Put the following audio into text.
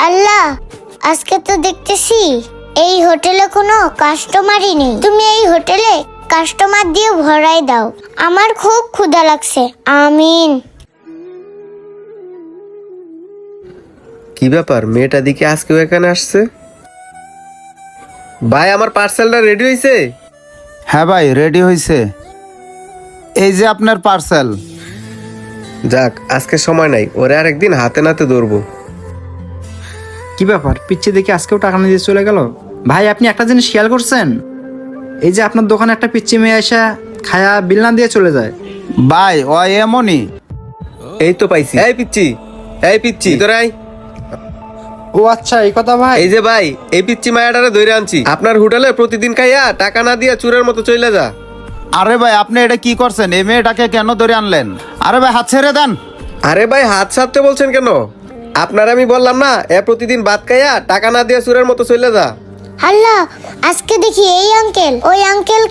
আল্লাহ, আজকে তো দেখতেছি এই হোটেলে কোনো কাস্টমারই নেই। তুমি এই হোটেলে কাস্টমার দিয়ে ভরাই দাও, আমার খুব ক্ষুধা লাগছে। আমিন। কি ব্যাপার, মেয়েটা দিকে আজকেও এখানে আসছে? ভাই, আমার পার্সেলটা রেডি হয়েছে? হ্যাঁ ভাই, রেডি হয়েছে। এই যে আপনার পার্সেল। যাক, আজকে সময় নাই, ওরে আরেকদিন হাতে নাতে ধরবো। কি ব্যাপার, পিচ্ছি দেখে আজকেও টাকা না দিয়ে চলে গেল? ভাই, আপনি একটা জিনিস খেয়াল করছেন? এই যে আপনার দোকানে একটা পিচ্ছি মেয়ে আসা খায়া বিল না দিয়ে চলে যায়। ভাই ও এমনই। এই তো পাইছি। এই পিচ্ছি, এই পিচ্ছি, ভিতরে আয়। ও আচ্ছা, এই কথা ভাই। এই যে ভাই, এই পিচ্ছি মায়াটারে ধরে আনছি। আপনার হোটেলে প্রতিদিন খাইয়া টাকা না দিয়া চুরের মতো চলে যা। আরে ভাই, আপনি এটা কি করছেন? এই মেয়েটাকে কেন ধরে আনলেন? আরে ভাই, হাত ছেড়ে দেন। আরে ভাই, হাত ছাড়তে বলছেন কেন? আপনার আমি বললাম না, এ প্রতিদিন ভাত খাইয়া টাকা না দিয়া চুরের মতো চলে যা। আল্লাহ, আজকে দেখি এই আঙ্কেল ওই আঙ্কেল